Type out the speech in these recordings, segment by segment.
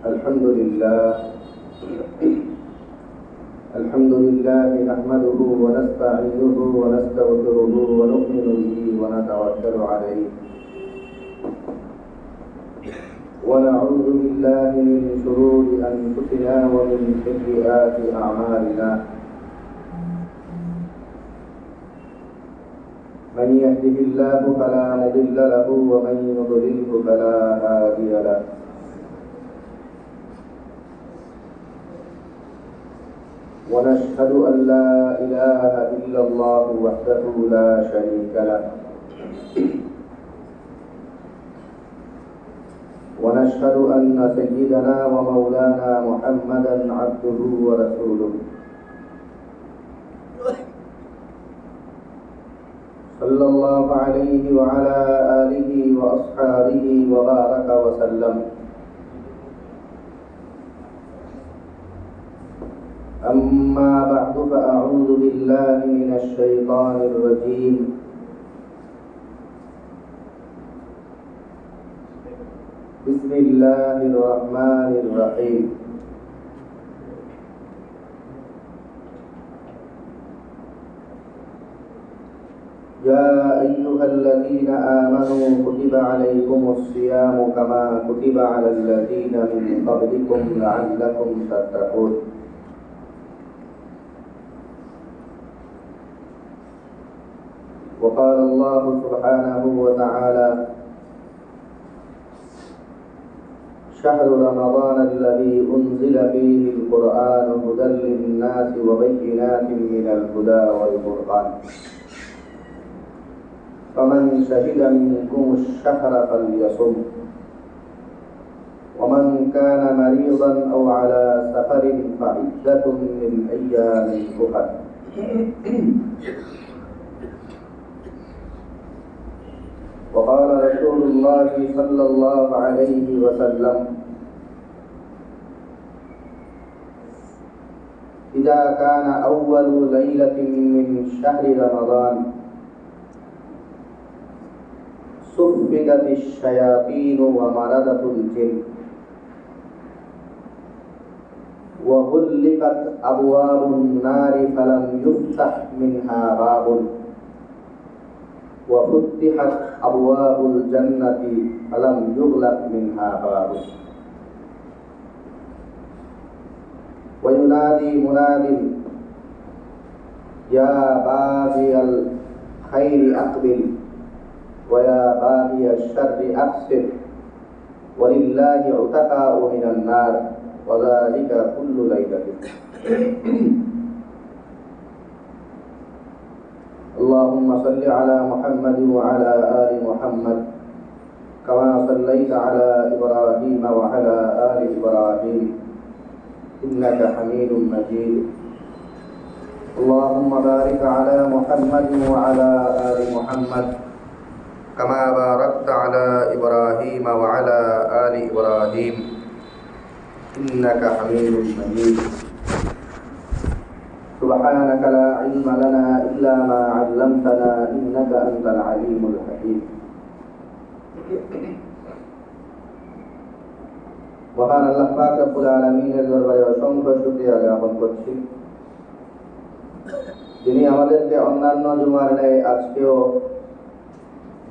الحمد لله نحمده ونستعينه ونستغفره ونؤمن به ونتوكل عليه ونعوذ بالله من شرور أنفسنا ومن سيئات أعمالنا من يهده الله فلا مضل له ومن يضلله فلا هادي له ونشهد أن لا إله إلا الله وحده لا شريك له ونشهد أن سيدنا ومولانا محمدا عبده ورسوله صلى الله عليه وعلى آله وأصحابه وبارك وسلم. أما بعد فأعوذ بالله من الشيطان الرجيم. بسم الله الرحمن الرحيم. يا أيها الذين آمنوا كتب عليكم الصيام كما كتب على الذين من قبلكم لعلكم تتقون. وقال الله سبحانه وتعالى: شهر رمضان الذي أنزل فيه القرآن هدى للناس وبينات من الهدى والفرقان فمن شهد منكم الشهر فليصم ومن كان مريضا أو على سفر فعدة من أيام أخر. وقال رسول الله صلى الله عليه وسلم: إذا كان أول ليلة من شهر رمضان صفدت الشياطين ومردت الجن وغلقت أبواب النار فلم يفتح منها باب وفتحت أبواب الجنة فلم يغلق منها باب. وينادي مناد: يا باغي الخير أقبل ويا باغي الشر أقصر ولله عتقاء من النار وذلك كل ليلة. اللهم صل على محمد وعلى آل محمد كما صليت على إبراهيم وعلى آل إبراهيم إنك حميد مجيد. اللهم بارك على محمد وعلى آل محمد كما باركت على إبراهيم وعلى آل إبراهيم إنك حميد مجيد. سبحانك لا علم لنا إلا ما علمتنا إنك أنت العليم الحكيم. মহান আল্লাহ পাক রব্বুল আলামিনের দরবারে অসংখ্য শুকরিয়া জ্ঞাপন করছি, যিনি আমাদেরকে অন্যান্য জুমার ন্যায় আজকেও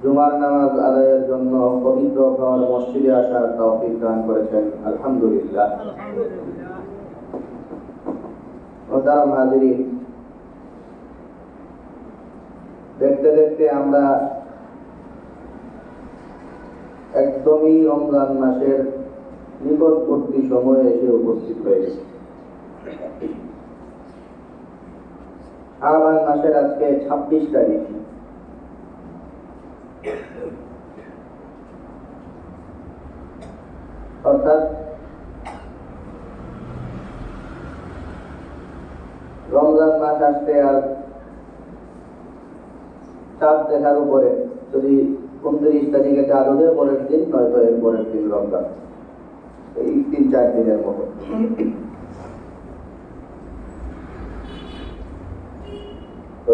জুমার নামাজ আদায়ের জন্য পবিত্র ঘর মসজিদে আসার তৌফিক দান করেছেন। আলহামদুলিল্লাহ। মোহতারাম হাজিরিন, দেখতে দেখতে আমরা একদমই রমজান মাসের নিকটবর্তী সময়ে এসে উপস্থিত হয়ে গেছি। শাবান মাসের আজকে 26 তারিখ। অর্থাৎ রমজান মাস আসতে আর চাঁদ দেখার উপরে, যদি 29 তারিখে চাঁদ উঠে পরের দিন, নয়তো এর পরের দিন রমজান, এই 3-4 দিনের মতো।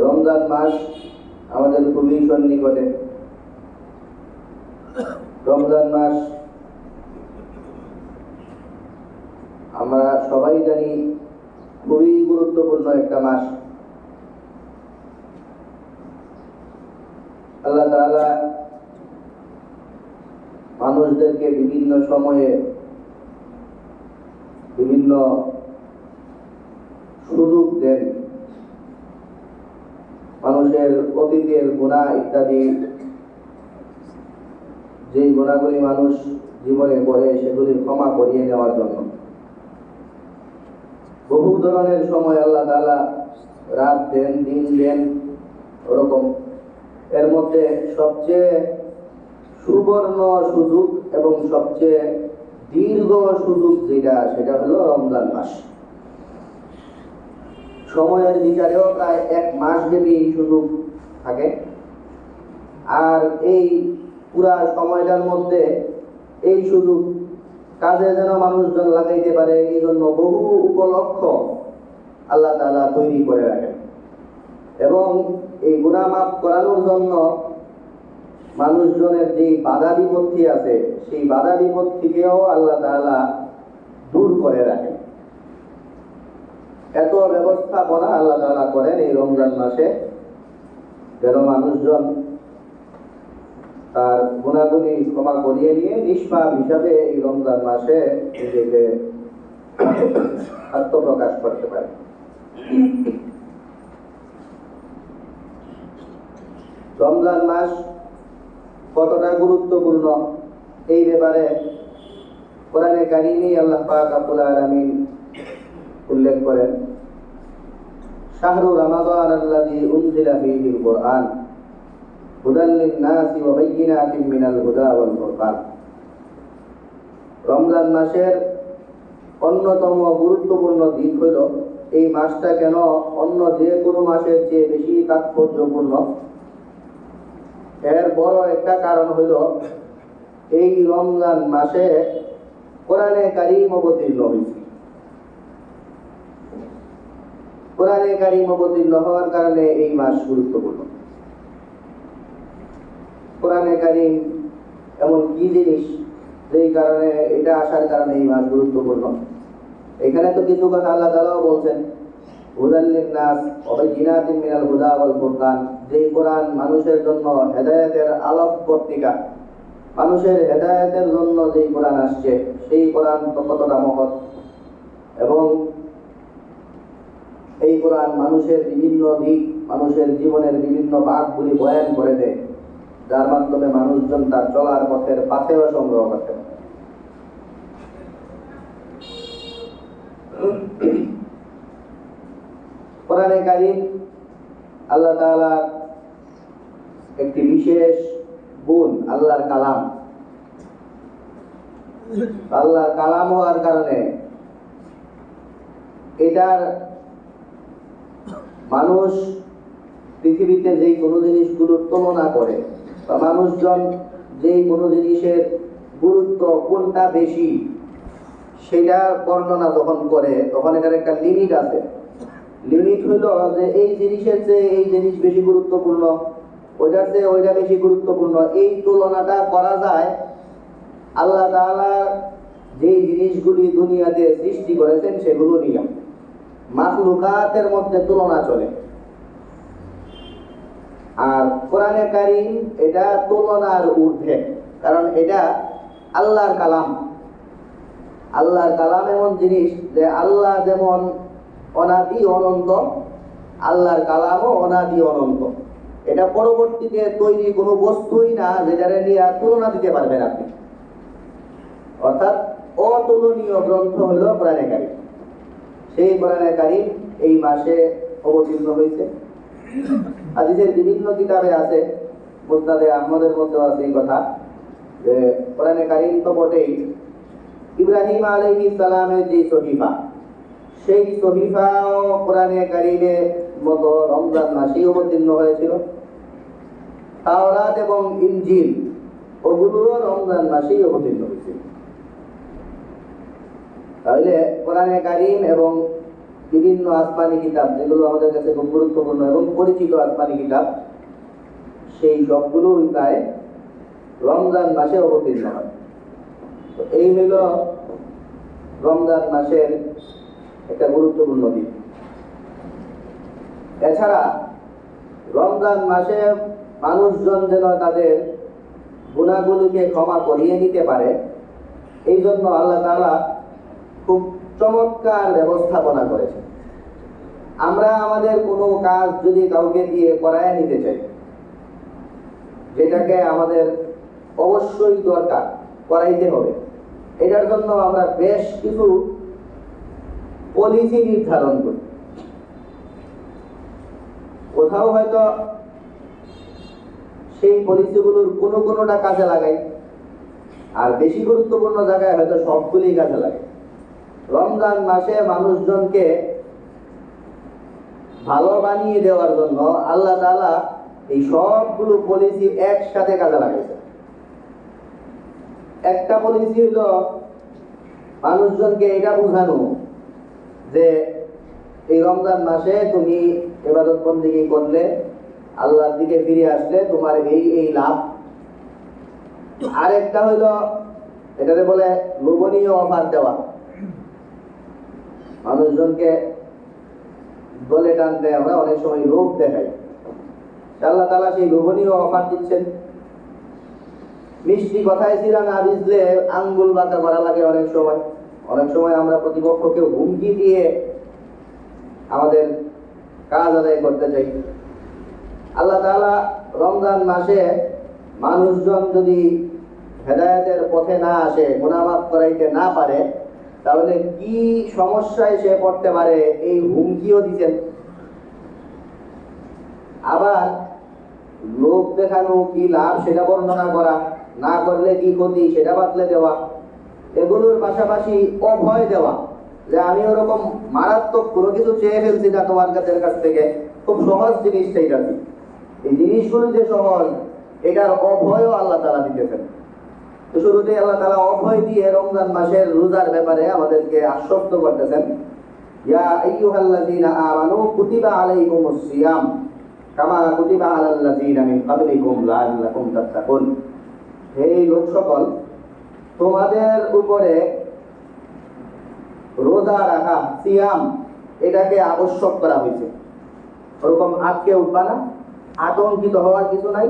রমজান মাস আমাদের খুবই সন্নিকটে। রমজান মাস আমরা সবাই জানি খুবই গুরুত্বপূর্ণ একটা মাস। আল্লাহ তাআলা মানুষদেরকে বিভিন্ন সময়ে বিভিন্ন সুযোগ দেন। মানুষের অতীতের গুনাহ ইত্যাদি যেই গুনাহগুলি মানুষ জীবনে করে সেগুলি ক্ষমা করিয়ে নেওয়ার জন্য বহু ধরনের সময় আল্লাহ তাআলা রাত দেন, দিন দেন, ওরকম। এর মধ্যে সবচেয়ে সুবর্ণ সুযোগ এবং সবচেয়ে দীর্ঘ সুযোগ সেটা হলো রমজান মাস। সময়ের বিচারেও প্রায় 1 মাস ব্যাপী এই সুযোগ থাকে। আর এই পুরা সময়টার মধ্যে এই সুযোগ কাজে যেন মানুষজন লাগাইতে পারে, এই জন্য বহু উপলক্ষ আল্লাহ তাআলা তৈরি করে রাখেন। এবং এই গুনাহ মাফ করানোর জন্য মানুষজনের যে বাধা বিপত্তি আছে, সেই বাধা বিপত্তিকেও আল্লাহ তাআলা দূর করে রাখেন। এত ব্যবস্থাপনা আল্লাহ তাআলা করেন এই রমজান মাসে, যেন মানুষজন তার গুনাহগুলি ক্ষমা করিয়ে নিয়ে নিষ্পাপ হিসাবে এই রমজান মাসে নিজেকে আত্মপ্রকাশ করতে পারে। রমজান মাস কতটা গুরুত্বপূর্ণ এই ব্যাপারে কোরআনে কারিমে আল্লাহ পাক রব্বুল আলামিন উল্লেখ করেন, শাহরু রমাদান আল্লাযী উনজিলা ফীহিল কুরআন হুদাল লিন-নাসি ওয়া বায়্যিনাতিন মিনাল হুদা ওয়াল ফুরকান। রমজান মাসের অন্যতম গুরুত্বপূর্ণ দিক হল এই মাসটা কেন অন্য যে কোনো মাসের চেয়ে বেশি তাৎপর্যপূর্ণ। এর বড় একটা কারণ হইল এই রমজান মাসে কোরআনে কারীম অবতীর্ণ হয়েছে। কোরআনে কারীম অবতীর্ণ হওয়ার কারণে এই মাস গুরুত্বপূর্ণ। কোরআনে কারীম এমন কি জিনিস যেই কারণে এটা আসার কারণে এই মাস গুরুত্বপূর্ণ। এখানে তো কিছু কথা আল্লাহ তাআলাও বলছেন, হুদাল লিন-নাস ওয়া বায়্যিনাতিন মিনাল হুদা ওয়াল ফুরকান। যেই কোরআন মানুষের জন্য হেদায়েতের আলোক পত্রিকা, মানুষের হেদায়েতের জন্য যেই কোরআন আসছে সেই কোরআন তো কতটা মহৎ। এবং এই কোরআন মানুষের বিভিন্ন দিক, মানুষের জীবনের বিভিন্ন ভাগগুলি বয়ান করে দেয়, যার মাধ্যমে মানুষজন তার চলার পথের পাথেয় সংগ্রহ করতে পারে। কোরআনে কারীম আল্লাহ তাআলা একটি বিশেষ গুণ, আল্লাহর কালাম। আল্লাহর কালাম হওয়ার কারণে এটার মানুষ পৃথিবীতে যেই কোনো জিনিসগুলোর তুলনা করে বা মানুষজন যেই কোনো জিনিসের গুরুত্ব কোনটা বেশি সেটা বর্ণনা যখন করে তখন এটার একটা লিমিট আছে। লিমিট হলো যে এই জিনিসের চেয়ে এই জিনিস বেশি গুরুত্বপূর্ণ, ওইটার চেয়ে ওইটা বেশি গুরুত্বপূর্ণ। এই তুলনাটা করা যায় আল্লাহ তাআলা যেই জিনিসগুলি দুনিয়াতে সৃষ্টি করেছেন সেগুলো নিয়ে। মাখলুকাতের মধ্যে তুলনা চলে। আর কোরআনে কারীম এটা তুলনার ঊর্ধ্বে, কারণ এটা আল্লাহর কালাম। আল্লাহর কালাম এমন জিনিস যে আল্লাহ যেমন অনাদি অনন্ত, আল্লাহর কালামও অনাদি অনন্ত। এটা পরবর্তীতে তৈরি কোনো বস্তুই না যেটারে নিয়ে তুলনা দিতে পারবেন আপনি। অর্থাৎ অতুলনীয় গ্রন্থ হলো কোরআনে কারীম। সেই কোরআনে কারীম এই মাসে অবতীর্ণ হয়েছে। হাদিসের বিভিন্ন কিতাবে আছে, মুসনাদে আহমদের মধ্যে আছে এই কথা যে কোরআনে কারীম তো বটেই, ইব্রাহিম আলাইহিস সালামের যে সহিফা, সেই সহিফাও কোরআনে কারীমের মতো রমজান মাসেই অবতীর্ণ হয়েছিল। তাওরাত এবং ইনজিল ওগুলোও রমজান মাসেই অবতীর্ণ হয়েছিল। তাহলে কোরআনে কারীম এবং বিভিন্ন আসমানি কিতাব যেগুলো আমাদের কাছে খুব গুরুত্বপূর্ণ এবং পরিচিত আসমানি কিতাব, সেই সবগুলোই প্রায় রমজান মাসে অবতীর্ণ হয়। তো এই হলো রমজান মাসের একটা গুরুত্বপূর্ণ দিন। এছাড়া রমজান মাসে মানুষজন যেন তাদের গুনাহগুলোকে ক্ষমা করিয়ে নিতে পারে, এই জন্য আল্লাহ তাআলা খুব চমৎকার ব্যবস্থাপনা করেছেন। আমরা আমাদের কোনো কাজ যদি কাউকে দিয়ে করায় নিতে চাই, যেটাকে আমাদের অবশ্যই দরকার, করাইতে হবে, এটার জন্য আমরা বেশ কিছু পলিসি নির্ধারণ করি। কোথাও হয়তো সেই পলিসিগুলোর কোনোটা কাজে লাগাই, আর বেশি গুরুত্বপূর্ণ জায়গায় হয়তো সবগুলি কাজে লাগে। রমজান মাসে মানুষজনকে ভালো বানিয়ে দেওয়ার জন্য আল্লাহ তাআলা এই সবগুলো পলিসি একসাথে কাজে লাগাইছে। একটা পলিসি হলো মানুষজনকে এটা বোঝানো যে এই রমজান মাসে তুমি ইবাদত বন্দেগী করলে, আল্লাহর দিকে ফিরে আসলে তোমার এই লাভ। আরেকটা হইল এটাতে বলে লোভনীয় অফার দেওয়া, মানুষজনকে দলে টানতে আমরা অনেক সময় লোভ দেখাই। আল্লাহ তাআলা সেই লোভনীয় অফার দিচ্ছেন। মিষ্টি কথায় চিরা না ভিজলে আঙ্গুল বাঁকা করা লাগে অনেক সময় আমরা প্রতিপক্ষকে হুমকি দিয়ে আমাদের কাজ আদায় করতে চাই। আল্লাহ তাআলা রমজান মাসে মানুষজন যদি হেদায়েতের পথে না আসে, গুনাহ মাফ করাইতে না পারে, তাহলে কি সমস্যায় সে পড়তে পারে এই হুমকিও দিচ্ছেন। আবার লোক দেখানো কি লাভ সেটা বর্ণনা করা, না করলে কি ক্ষতি সেটা বাতলে দেওয়া, এগুলোর পাশাপাশি অভয় দেওয়া যে আমি ওরকম মারাত্মক কোনো কিছু চেয়ে ফেলছি না তোমার কাছ থেকে, খুব সহজ জিনিস চাইছি। এই জিনিসগুলো যে সহজ, এটার অভয়ও আল্লাহ তাআলা দিতেছেন। তো শুরুতেই আল্লাহ তাআলা অভয় দিয়ে রমজান মাসের রোজার ব্যাপারে আমাদেরকে আশ্বস্ত করতেছেন। ইয়া আইয়ুহাল্লাযীনা আমানু কুতিবা আলাইকুমুস সিয়াম কামা কুতিবা আলাল্লাযীনা মিন ক্বাবলিকুম লাআল্লাকুম তাত্তাকুন। হে লোক সকল, তোমাদের উপরে রোজা রাখা, সিয়াম, এটাকে আবশ্যক করা হয়েছে। ওরকম আজকে উঠবা না, আতঙ্কিত হওয়ার কিছু নাই,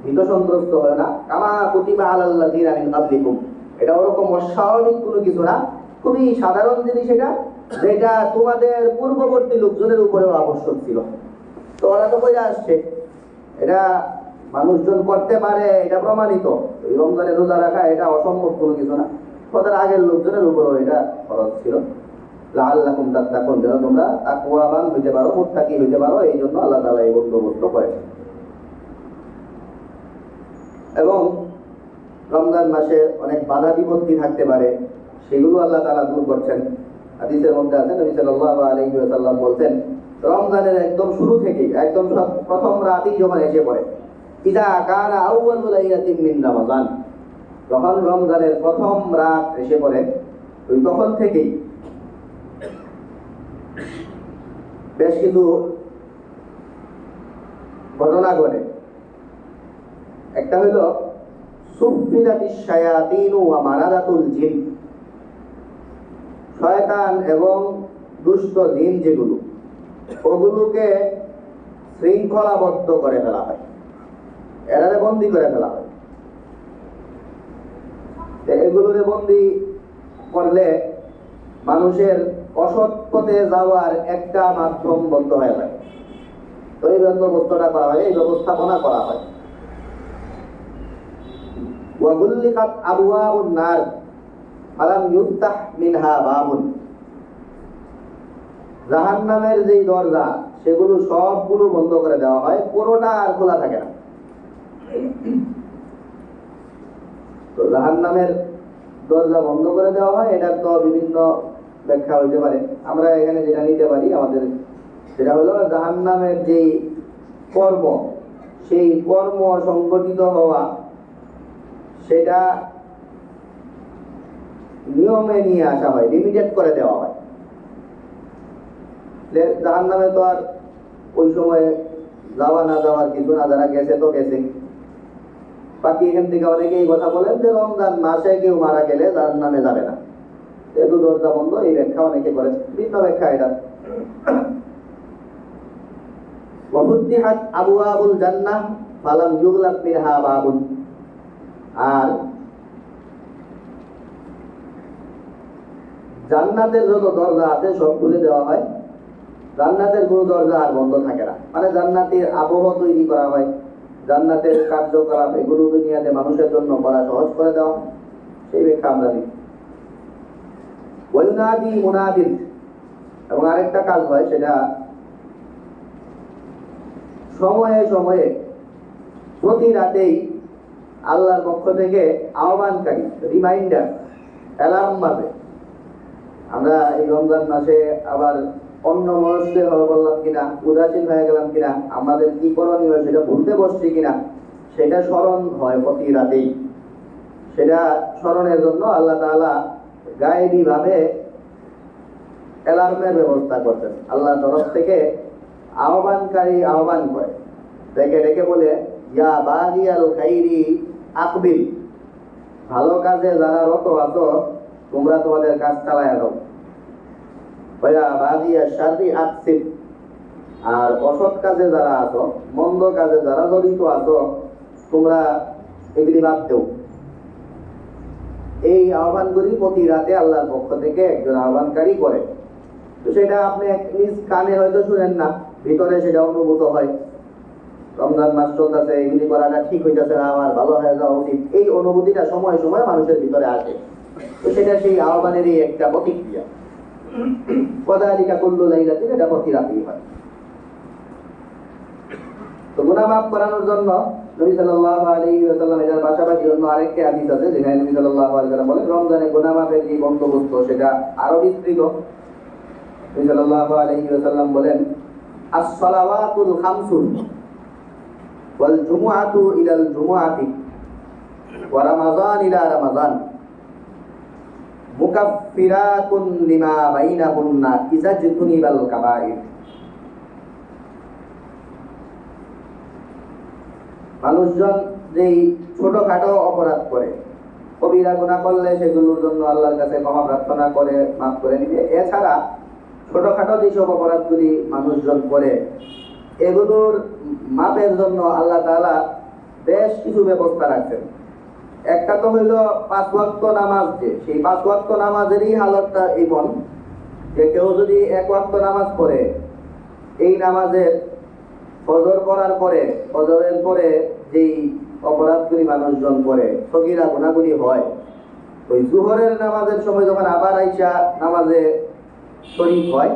ভীত সন্ত্রস্ত হয় না। কামা কুতিবা আলাল্লাযীনা মিন ক্বাবলিকুম, এটা ওরকম অস্বাভাবিক কোনো কিছু না, খুবই সাধারণ জিনিস এটা, যেটা তোমাদের পূর্ববর্তী লোকজনের উপরেও আবশ্যক ছিল। তো ওরা তো কইরা আসছে, এটা মানুষজন করতে পারে, এটা প্রমাণিত। এই রমজানে রোজা রাখা এটা অসম্ভব কোনো কিছু না, ওদের আগের লোকজনের উপরেও এটা খরচ ছিল। লাআল্লাকুম তাত্তাকুন, যেন তোমরা তাকওয়াবান হইতে পারো, মুত্তাকি হইতে পারো, এই জন্য আল্লাহ তাআলা এই বন্দোবস্ত করেছেন। এবং রমজান মাসে অনেক বাধা বিপত্তি থাকতে পারে, সেগুলো আল্লাহ তাআলা দূর করছেন। হাদিসের মধ্যে আছে, নবী সাল্লাল্লাহু আলাইহি ওয়াসাল্লাম বলছেন, রমজানের একদম শুরু থেকেই, একদম প্রথম রাতেই যখন এসে পড়ে, ইযা কানা আউয়ালু লাইলাতিন মিন রমাদান, যখন রমজানের প্রথম রাত এসে পড়ে, ওই তখন থেকেই বেশ কিছু ঘটনা ঘটে। একটা হইল সুফিদাতিশ শায়াতিনু ওয়া মারাদাতুল জিন, শয়তান এবং দুষ্ট জিন যেগুলো, ওগুলোকে শৃঙ্খলাবদ্ধ করে ফেলা হয়, এরারে বন্দী করে ফেলা হয়। এগুলোরে বন্দী করলে মানুষের অসৎ পথে যাওয়ার একটা মাধ্যম বন্ধ হয়ে যায়। তো এই বন্দোবস্তটা করা হয়, এই ব্যবস্থাপনা করা হয়। ওয়া গুল্লিকাত আবওয়াবুন নার ফালাম ইফতাহ মিনহা বাবুন, জাহান্নামের যেই দরজা সেগুলো সবগুলো বন্ধ করে দেওয়া হয়, কোনোটা আর খোলা থাকে না। তো জাহান্নামের দরজা বন্ধ করে দেওয়া হয়, এটার তো বিভিন্ন ব্যাখ্যা হইতে পারে। আমরা এখানে যেটা নিতে পারি, আমাদের সেটা হলো জাহান্নামের যেই কর্ম, সেই কর্ম সংগঠিত হওয়া, সেটা নিয়মে নিয়ে আসা হয়, লিমিটেড করে দেওয়া হয়। জাহান্নামে তো আর ওই সময় যাওয়া না যাওয়ার কিছু না, যারা গেছে তো গেছে। বাকি এখান থেকে অনেকে এই কথা বলেন যে রমজান মাসে কেউ মারা গেলে জাহান্নামে যাবে না, যেহেতু দরজা বন্ধ, এই ব্যাখ্যা অনেকে করে, ভিন্ন ব্যাখ্যা এটা। ওয়াফুতিহাত আবওয়াবুল জান্নাহ ফালাম ইউগলাক মিনহা বাবুন। আর জান্নাতের যত দরজা আছে সব খুলে দেওয়া হয়, জান্নাতের কোনো দরজা আর বন্ধ থাকে না। মানে জান্নাতের আবহাওয়া তৈরি করা হয়, জান্নাতের কার্যকলাপ এগুলো দুনিয়াতে মানুষের জন্য করা সহজ করে দেওয়া, সেই ব্যাখ্যা আমরা দিই। ওয়ায়ুনাদি মুনাদির, এবং আরেকটা কাজ হয়, সেটা সময়ে সময়ে প্রতি রাতেই আল্লাহর পক্ষ থেকে আহ্বানকারী রিমাইন্ডার অ্যালার্ম বাজে। আমরা এই রমজান মাসে আবার অন্য মনস্ক হয়ে বললাম কিনা, উদাসীন হয়ে গেলাম কিনা, আমাদের কি করণীয় সেটা ভুলতে বসছি কিনা, সেটা স্মরণ হয় প্রতি রাতেই। সেটা স্মরণের জন্য আল্লাহ তাআলা গায়েবী ভাবে অ্যালার্মের ব্যবস্থা করতেন। আল্লাহর তরফ থেকে আহ্বানকারী আহ্বান করে, ডেকে ডেকে বলে, ইয়া বাগিয়াল খাইরি আকবিল, ভালো কাজে যারা রত আছো তোমরা তোমাদের কাজ চালায়া দাও। ওয়া বাগিয়া শাররি আকসিব, আর অসৎ কাজে যারা আছো, মন্দ কাজে যারা জড়িত আছো, তোমরা এগুলি বাদ দেও। এই আহ্বানগুলি প্রতি রাতে আল্লাহর পক্ষ থেকে একজন আহ্বানকারী করে। তো সেটা আপনি নিজ কানে হয়তো শুনেন না, ভিতরে সেটা অনুভূত হয়। রমজান মাস চলতেছে, এগুলি করাটা ঠিক হইতেছে না, আমার ভালো হয়ে যাওয়া উচিত, এই অনুভূতিটা সময় সময় মানুষের ভিতরে আসে। তো সেটা সেই আহ্বানেরই একটা প্রতিক্রিয়া। ওয়াযালিকা কুল্লু লাইলাতিন, এটা প্রতি রাতেই হয়। তো গুনাহ মাফ করানোর জন্য নবী সাল্লাল্লাহু আলাইহি ওয়াসাল্লাম এর পাশাপাশি অন্য আরেকটি হাদিস আছে, যেখানে নবী সাল্লাল্লাহু আলাইহি ওয়াসাল্লাম বলেন, রমজানে গুনাহ মাফের যে বন্দোবস্ত সেটা আরো বিস্তৃত। নবী সাল্লাল্লাহু আলাইহি ওয়াসাল্লাম বলেন, আস-সালাওয়াতুল খামসুন ওয়াল জুমআতু ইলাল জুমআতি ওয়া রামাযান ইলা রামাযান মুকাফফিরাতুন লিমা বাইনাহুন্না ইযা জুতুনিবাল কাবাইর। মানুষজন যেই ছোটখাটো অপরাধ করে, কবিরা গুনাহ করলে সেগুলোর জন্য আল্লাহর কাছে ক্ষমা প্রার্থনা করে মাফ করে নিবে। এছাড়া ছোটখাটো যেসব অপরাধগুলি মানুষজন করে, এগুলোর মাপের জন্য আল্লাহ তাআলা বেশ কিছু ব্যবস্থা রাখছেন। একটা তো হইল 5 ওয়াক্ত নামাজ, যে সেই 5 ওয়াক্ত নামাজেরই হালতটা এমন যে কেউ যদি 1 ওয়াক্ত নামাজ পড়ে, এই নামাজের ফজর করার পরে, ফজরের পরে যেই অপরাধগুলি মানুষজন করে, সগীরা গুনাহগুলি হয়, ওই জোহরের নামাজের সময় যখন আবার আইসা নামাজে শরীক হয়,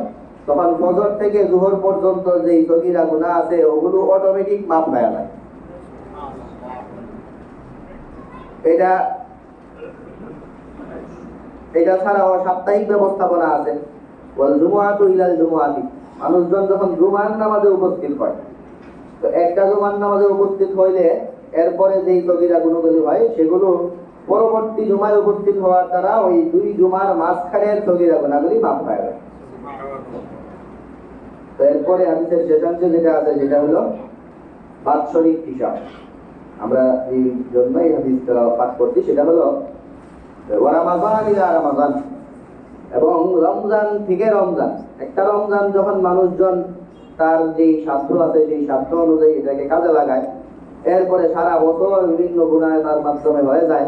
তখন ফজর থেকে জোহর পর্যন্ত যেই সগীরা গুনাহ আছে ওগুলো অটোমেটিক মাফ হয়ে যায়। এটা ছাড়াও সাপ্তাহিক ব্যবস্থাপনা আছে। ওয়াল জুমআতু ইলাল জুমআতি, মানুষজন যখন জুমার নামাজে উপস্থিত হয়, তো একটা জুমার নামাজে উপস্থিত হইলে এরপরে যেই সগীরা গুনাহগুলি হয় সেগুলো পরবর্তী জুমায় উপস্থিত হওয়ার দ্বারা ওই 2 জুমার মাঝখানের সগীরা গুনাহগুলি মাফ হয়ে যায়। তো এরপরে হাদিসের শেষাংশে যেটা আছে সেটা হলো বাৎসরিক হিসাব। আমরা এই জন্য এই হাদিসটা পাঠ করছি, সেটা হলো ওয়া রামাযান ইলা রামাযান, এবং রমজান থেকে রমজান, একটা রমজান যখন মানুষজন তার যেই সাধ্য আছে সেই সাধ্য অনুযায়ী এটাকে কাজে লাগায়, এরপরে সারা বছর বিভিন্ন গুনাহ তার মাধ্যমে হয়ে যায়।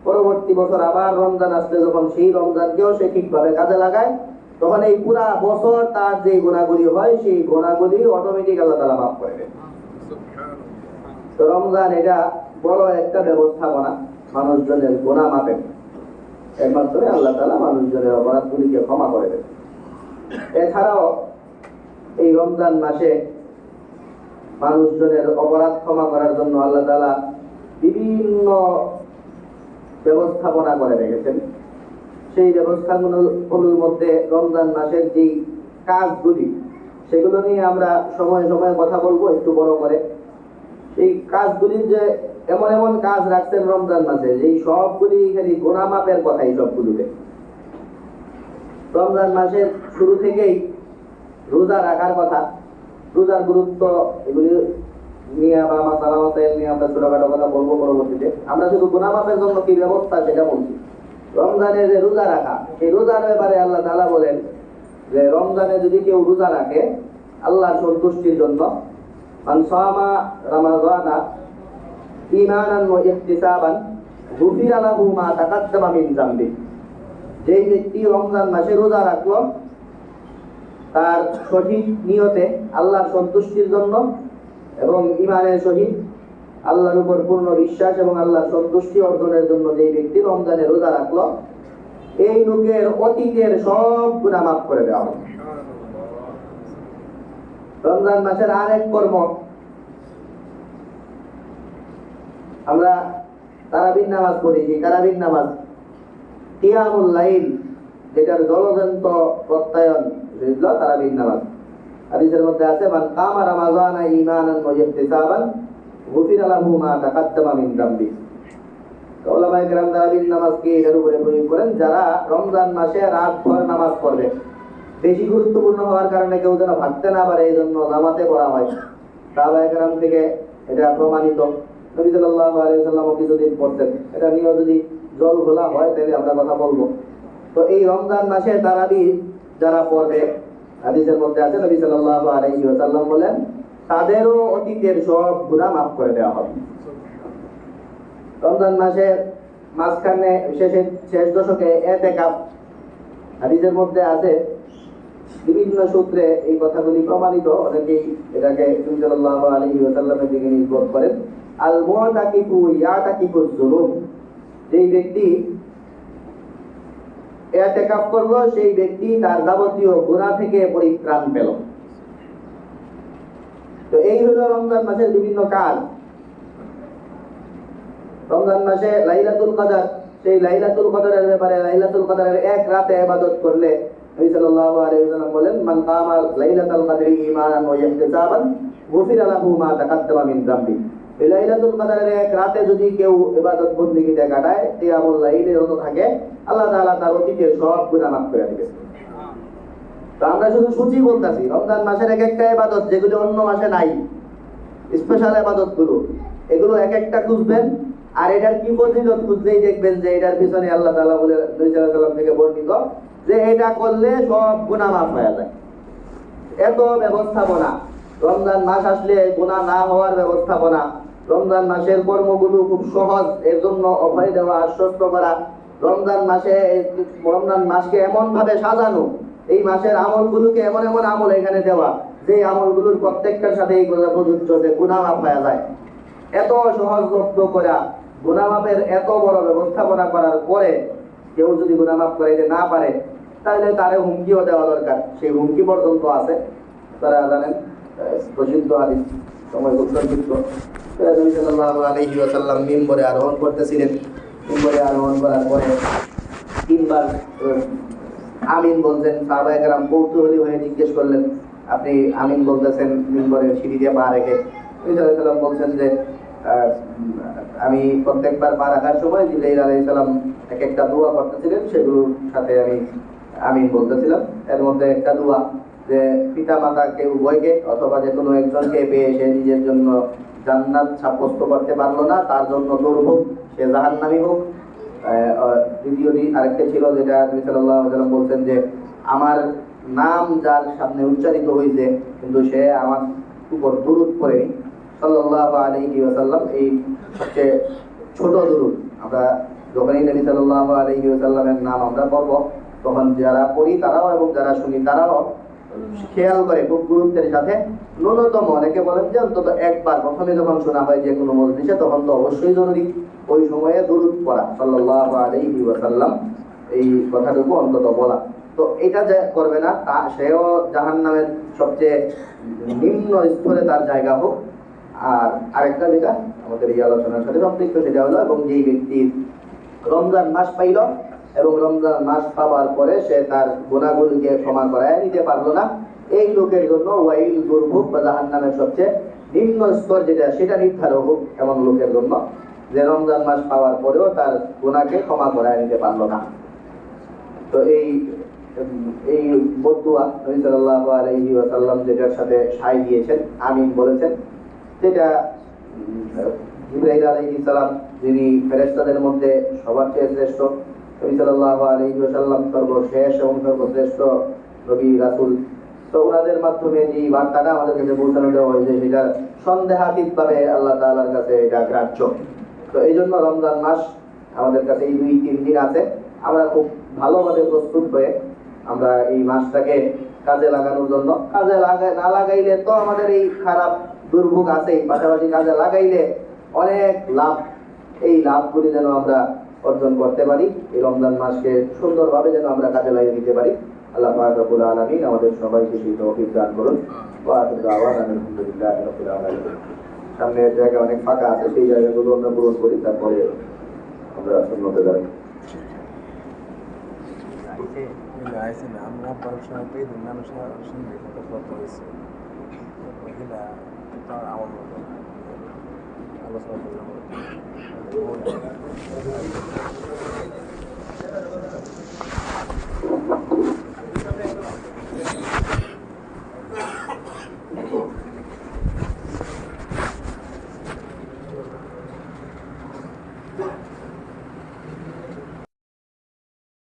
পরবর্তী বছর আবার রমজান আসলে যখন সেই রমজানকেও সে ঠিকভাবে কাজে লাগায়, তখন এই পুরা বছর তার যে গুনাহগুলি হয় সেই গুনাহগুলি অটোমেটিক আল্লাহ তাআলা মাফ করে দেন। তো রমজান এটা বড় একটা ব্যবস্থাপনা মানুষজনের গুনাহ মাপের, এর মাধ্যমে আল্লাহ তাআলা মানুষজনের অপরাধগুলিকে ক্ষমা করে দেন। এছাড়াও এই রমজান মাসে মানুষজনের অপরাধ ক্ষমা করার জন্য আল্লাহ তাআলা বিভিন্ন ব্যবস্থাপনা করে রেখেছেন। সেই ব্যবস্থাগুলোর মধ্যে রমজান মাসের যেই কাজগুলি, সেগুলো নিয়ে আমরা সময় সময় কথা বলবো একটু বড় করে। এই কাজগুলির যে এমন এমন কাজ রাখছেন রমজান মাসে, যেই সবগুলি খালি গুনাহ মাপের কথাই সবগুলোতে। রমজান মাসের শুরু থেকেই রোজা রাখার কথা, রোজার গুরুত্ব, এগুলি নিয়ে বা মাসালা মাসাইল নিয়ে আমরা ছোটখাটো কথা বলবো পরবর্তীতে। আমরা শুধু গুনাহ মাপের জন্য কি ব্যবস্থা সেটা বলছি। রমজানে যে রোজা রাখা, এই রোজার ব্যাপারে আল্লাহ তাআলা বলেন যে রমজানে যদি কেউ রোজা রাখে আল্লাহর সন্তুষ্টির জন্য, মান সামা রমাযানা ঈমানান ওয়া ইহতিসাবান গুফিরা লাহু মা তাকাদ্দামা মিন যামবি, যেই ব্যক্তি রমজান মাসে রোজা রাখলো তার সঠিক নিয়তে আল্লাহর সন্তুষ্টির জন্য এবং ঈমানের সহিত আল্লাহর উপর পূর্ণ বিশ্বাস এবং আল্লাহর সন্তুষ্টি অর্জনের জন্য যেই ব্যক্তি রমজানে রোজা রাখলো, এই লোকের অতীতের সব গুনাহ মাফ করে দেওয়া হবে। রমজান মাসের আরেক কর্ম, আমরা তারাবির নামাজ পড়ি, যে তারাবির নামাজ কিয়ামুল লাইল, যেটার জলজন্ত প্রত্যয়ন তারাবির নামাজ। হাদিসের মধ্যে আছে মান কামা রমাযানা ঈমানান ওয়া ইহতিসাবান গুফিরা লাহু মা তাকাদ্দামা মিন যামবি। উলামায়ে কেরাম তারাবির নামাজকে এর উপরে প্রয়োগ করেন যারা রমজান মাসে রাত ভর নামাজ পড়বে। বেশি গুরুত্বপূর্ণ হওয়ার কারণে কেউ যেন ভাবতে না পারে, এই জন্য জামাতে পড়া হয়। সাহাবায়ে কেরাম থেকে এটা প্রমাণিত। নবী সাল্লাল্লাহু আলাইহি ওয়াসাল্লামও কিছুদিন পড়তেন। এটা নিয়ে যদি জল ঘোলা হয় তাহলে আমরা কথা বলবো। তো এই রমজান মাসে তারাবি যারা পড়বে, হাদিসের মধ্যে আছে নবী সাল্লাল্লাহু আলাইহি ওয়াসাল্লাম বলেন তাদেরও অতীতের সব গুনাহ মাফ করে দেওয়া হবে। রমজান মাসের মাঝখানে শেষ দশকে ইতিকাফ, হাদিসের মধ্যে আছে বিভিন্ন সূত্রে এই কথাগুলি প্রমাণিত। অনেকেই এটাকে নবী সাল্লাল্লাহু আলাইহি ওয়াসাল্লামের দিকে নির্ভর করেন। আল মুতাকিফু ইয়াতাকিফুজ যুনুব, যেই ব্যক্তি ইতিকাফ করলো সেই ব্যক্তি তার যাবতীয় গুনাহ থেকে পরিত্রাণ পেল। তো এই হলো রমজান মাসের বিভিন্ন কাজ। রমজান মাসে লাইলাতুল কদর, সেই লাইলাতুল কদরের ব্যাপারে লাইলাতুল কদরের এক রাতে ইবাদত করলে নবী সাল্লাল্লাহু আলাইহি ওয়াসাল্লাম বলেন মান কামা লাইলাতুল কদরি ঈমানান ওয়া ইহতিসাবান গুফিরা লাহু মা তাকাদ্দামা মিন যামবি। এই লাইলাতুল কদরের এক রাতে যদি কেউ ইবাদত বন্দেগীতে কাটায়, কিয়ামুল লাইলে যত থাকে, আল্লাহ তাআলা তার অতীতের সব গুনাহ মাফ করে দিবেন। তো আমরা শুধু সূচি বলতাছি, রমজান মাসের এক একটা ইবাদত যেগুলো অন্য মাসে নাই, স্পেশাল ইবাদতগুলো, এগুলো এক একটা খুঁজবেন। আর এটার কি ফজিলত খুঁজলেই দেখবেন যে এটার পিছনে আল্লাহ তাআলা বলে নবী সাল্লাল্লাহু আলাইহি ওয়াসাল্লাম থেকে বর্ণিত যে এটা করলে সব গুনাহ মাফ হয়ে যায়। এত ব্যবস্থাপনা, রমজান মাস আসলে গুনাহ না হওয়ার ব্যবস্থাপনা, রমজান মাসের কর্মগুলো খুব সহজ, এর জন্য অভয় দেওয়া, আশ্বস্ত করা, রমজান মাসকে এমন ভাবে সাজানো, এই মাসের আমলগুলোকে এমন এমন আমল এখানে দেওয়া যে আমলগুলোর প্রত্যেকটার সাথে এই কথা প্রযোজ্য যে গুনাহ মাফ হয়ে যায়। এত সহজলভ্য করা, গুনাহ মাফের এত বড় ব্যবস্থাপনা করার পরে কেউ যদি গুনাহ মাফ করাইতে না পারে তাহলে তারে হুমকিও দেওয়া দরকার। সেই হুমকি পর্যন্ত আছে, তারা জানেন প্রসিদ্ধ হাদিস, সময় উত্তরযুক্ত। নবী সাল্লাল্লাহু আলাইহি ওয়াসাল্লাম মিম্বরে আরোহণ করতেছিলেন। মিম্বরে আরোহণ করার পরে তিনবার আমিন বলতেন। সাহাবায়ে কেরাম কৌতূহলী হয়ে জিজ্ঞেস করলেন, আপনি আমিন বলতেছেন মিম্বরের সিঁড়ি দিয়ে পা রেখে? নবী সাল্লাল্লাহু আলাইহি ওয়াসাল্লাম বলছেন যে আমি প্রত্যেকবার পা রাখার সময় জিবরাইল আলাইহিস সালাম এক একটা দোয়া করতেছিলেন, সেগুলোর সাথে আমি আমিন বলতেছিলাম। এর মধ্যে একটা দোয়া যে পিতা মাতাকে উভয়কে অথবা যে কোনো একজনকে পেয়ে সে নিজের জন্য জান্নাত সাব্যস্ত করতে পারলো না, তার জন্য দুর্ভোগ, সে জাহান্নামী হোক। দ্বিতীয়টি আরেকটা ছিল যেটা নবী সাল্লাল্লাহু আলাইহি ওয়াসাল্লাম বলছেন যে আমার নাম যার সামনে উচ্চারিত হয়েছে কিন্তু সে আমার উপর দুরূদ পড়েনি সাল্লাল্লাহু আলাইহি ওয়াসাল্লাম, এই সবচেয়ে ছোট দুরূদ। আমরা যখনই নবী সাল্লাল্লাহু আলাইহি ওয়াসাল্লামের নাম আমরা পড়ব তখন যারা পড়ি তারাও এবং যারা শুনি তারাও খেয়াল করে খুব গুরুত্বের সাথে ন্যূনতম, অনেকে বলেন যে অন্তত একবার প্রথমে যখন শোনা হয় যে কোনো মজলিসে তখন তো অবশ্যই জরুরি ওই সময়ে দুরূদ পড়া সাল্লাল্লাহু আলাইহি ওয়াসাল্লাম, এই কথাটুকু অন্তত বলা। তো এটা যে করবে না তা সেও জাহান্নামের সবচেয়ে নিম্ন স্তরে তার জায়গা হোক। আর আরেকটা যেটা আমাদের এই আলোচনার সাথে সম্পৃক্ত সেটা হলো, এবং যেই ব্যক্তির রমজান মাস পাইল এবং রমজান মাস পাওয়ার পরে সে তার গুনাহগুলোকে ক্ষমা করায় নিতে পারলো না, এই লোকের জন্য ওয়াইল, দুর্ভোগ বা জাহান্নামের সবচেয়ে নিম্ন স্তর যেটা সেটা নির্ধারক হোক এমন লোকের জন্য, যে রমজান মাস পাওয়ার পরেও তার গুনাহকে ক্ষমা করায় নিতে পারলো না। তো এই বদদুয়া নবী সাল্লাল্লাহু আলাইহি ওয়াসাল্লাম যেটার সাথে সায় দিয়েছেন, আমিন বলেছেন, যেটা জিবরাইল আলাইহিস সালাম যিনি ফেরেশতাদের মধ্যে সবার চেয়ে শ্রেষ্ঠ, নবী সাল্লাল্লাহু আলাইহি ওয়াসাল্লাম সর্বশেষ এবং সর্বশ্রেষ্ঠ নবী রাসূল। তো ওনাদের মাধ্যমে যে বার্তাটা আমাদের কাছে পৌঁছানো দেওয়া হয়েছে সেটা সন্দেহাতীতভাবে আল্লাহ তাআলার কাছে এটা গ্রাহ্য। তো এই জন্য রমজান মাস আমাদের কাছে এই 2-3 দিন আছে, আমরা খুব ভালোভাবে প্রস্তুত হয়ে আমরা এই মাসটাকে কাজে লাগানোর জন্য, কাজে না লাগাইলে তো আমাদের এই খারাপ দুর্ভোগ আছে, পাশাপাশি কাজে লাগাইলে অনেক লাভ, এই লাভগুলি যেন আমরা অর্জন করতে পারি, এই রমজান মাসকে সুন্দরভাবে যেন আমরা কাজে লাগিয়ে দিতে পারি। আল্লাহ পাক রব্বুল আলামিন আমাদের সবাইকে সেই তৌফিক দান করুন। ওয়া আখিরু দাওয়ানা আলহামদুলিল্লাহি রাব্বিল আলামিন। সামনের জায়গা অনেক ফাঁকা আছে, সেই জায়গাগুলো আমরা পূরণ করি, তারপরে আমরা সুন্নতে যাই। আমরা পড়াশোনা পেয়ে মানুষ শুনবে কত হয়েছে মহিলা তার আমার আলোচনা করলাম।